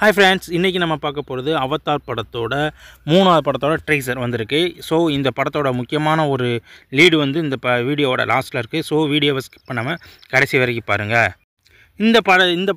Hi friends, இன்றைக்கி நம்ம பார்க்க போகிறது அவதார் படத்தோட 3வது படத்தோட ட்ரைசர் வந்திருக்கு. ஸோ இந்த படத்தோட முக்கியமான ஒரு லீடு வந்து இந்த வீடியோவோட லாஸ்ட்டில் இருக்குது. ஸோ வீடியோவை ஸ்கிப் பண்ணாமல் கடைசி வரைக்கும் பாருங்கள். இந்த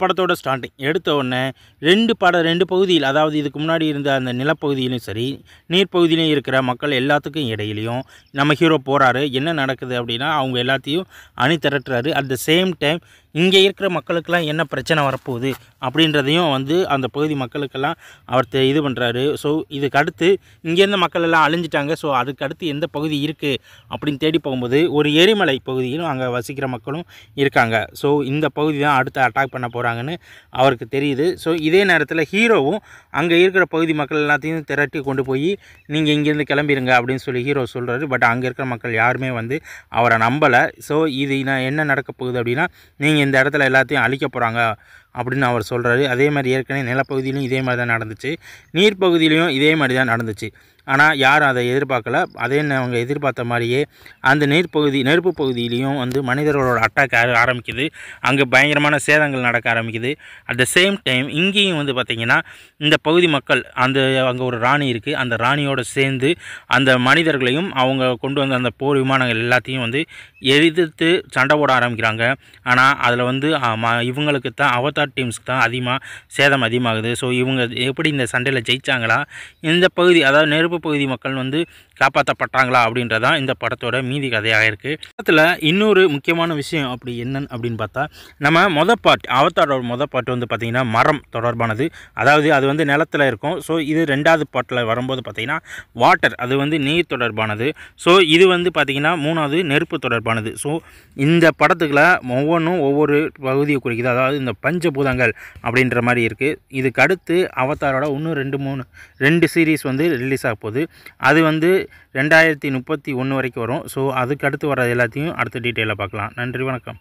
படத்தோட ஸ்டார்டிங் எடுத்த உடனே ரெண்டு பகுதியில், அதாவது இதுக்கு முன்னாடி இருந்த அந்த நிலப்பகுதியிலும் சரி, நீர்ப்பகுதியிலும் இருக்கிற மக்கள் எல்லாத்துக்கும் இடையிலையும் நம்ம ஹீரோ போகிறாரு. என்ன நடக்குது அப்படின்னா, அவங்க எல்லாத்தையும் அணி திரட்டுறாரு. அட் த சேம் டைம் இங்கே இருக்கிற மக்களுக்கெல்லாம் என்ன பிரச்சனை வரப்போகுது அப்படின்றதையும் வந்து அந்த பகுதி மக்களுக்கெல்லாம் அவர் இது பண்ணுறாரு. ஸோ இதுக்கு அடுத்து இங்கேருந்து மக்கள் எல்லாம் அழிஞ்சிட்டாங்க. ஸோ அதுக்கு அடுத்து எந்த பகுதி இருக்குது அப்படின்னு தேடி போகும்போது ஒரு எரிமலை பகுதியிலும் அங்கே வசிக்கிற மக்களும் இருக்காங்க. ஸோ இந்த பகுதி தான் அடுத்து அட்டாக் பண்ண போகிறாங்கன்னு அவருக்கு தெரியுது. ஸோ இதே நேரத்தில் ஹீரோவும் அங்கே இருக்கிற பகுதி மக்கள் எல்லாத்தையும் திரட்டி கொண்டு போய் நீங்கள் இங்கேருந்து கிளம்பிடுங்க அப்படின்னு சொல்லி ஹீரோ சொல்கிறாரு. பட் அங்கே இருக்கிற மக்கள் யாருமே வந்து அவரை நம்பலை. ஸோ இது என்ன நடக்க போகுது அப்படின்னா, நீங்கள் இந்த இடத்துல எல்லாத்தையும் அழிக்க போகிறாங்க அப்படின்னு அவர் சொல்கிறாரு. அதே மாதிரி ஏற்கனவே நிலப்பகுதியிலும் இதே மாதிரி தான் நடந்துச்சு, நீர்ப்பகுதியிலையும் இதே மாதிரி தான் நடந்துச்சு. ஆனால் யாரும் அதை எதிர்பார்க்கல. அதே அவங்க எதிர்பார்த்த மாதிரியே அந்த நெருப்பு பகுதியிலையும் வந்து மனிதர்களோட அட்டாக் ஆரம்பிக்குது. அங்கே பயங்கரமான சேதங்கள் நடக்க ஆரம்பிக்குது. அட் த சேம் டைம் இங்கேயும் வந்து பார்த்திங்கன்னா இந்த பகுதி மக்கள் அங்கே ஒரு ராணி இருக்குது. அந்த ராணியோடு சேர்ந்து அந்த மனிதர்களையும் அவங்க கொண்டு வந்த அந்த போர் விமானங்கள் எல்லாத்தையும் வந்து எதிர்த்து சண்டை போட ஆரம்பிக்கிறாங்க. ஆனால் அதில் வந்து இவங்களுக்கு தான், அவதார் டீம்ஸ்க்கு தான் சேதம் அதிகமாகுது. ஸோ இவங்க எப்படி இந்த சண்டையில் ஜெயித்தாங்களா, இந்த பகுதி அதாவது நெருப்பு பகுதி மக்கள் வந்து காப்பாற்றப்பட்டாங்களா அப்படின்றதான் இந்த படத்தோட மீதி கதையாக இருக்குது. படத்தில் இன்னொரு முக்கியமான விஷயம் அப்படி என்னன்னு அப்படின்னு பார்த்தா, நம்ம அவதாரோட பாட்டு வந்து பார்த்திங்கன்னா மரம் தொடர்பானது. அதாவது அது வந்து நிலத்தில் இருக்கும். ஸோ இது 2வது பாட்டில் வரும்போது பார்த்திங்கன்னா வாட்டர், அது வந்து நீர் தொடர்பானது. ஸோ இது வந்து பார்த்திங்கன்னா 3வது நெருப்பு தொடர்பானது. ஸோ இந்த படத்துக்குள்ள ஒவ்வொன்றும் ஒவ்வொரு பகுதியை குறிக்குது. அதாவது இந்த பஞ்சபூதங்கள் அப்படின்ற மாதிரி இருக்குது. இதுக்கு அடுத்து அவதாரோட இன்னும் 2 சீரீஸ் வந்து ரிலீஸ் ஆக போகுது. அது வந்து 2031 வரைக்கும் வரும். ஸோ அதுக்கு அடுத்து வர எல்லாத்தையும் அடுத்த டீட்டெயிலாக பார்க்கலாம். நன்றி, வணக்கம்.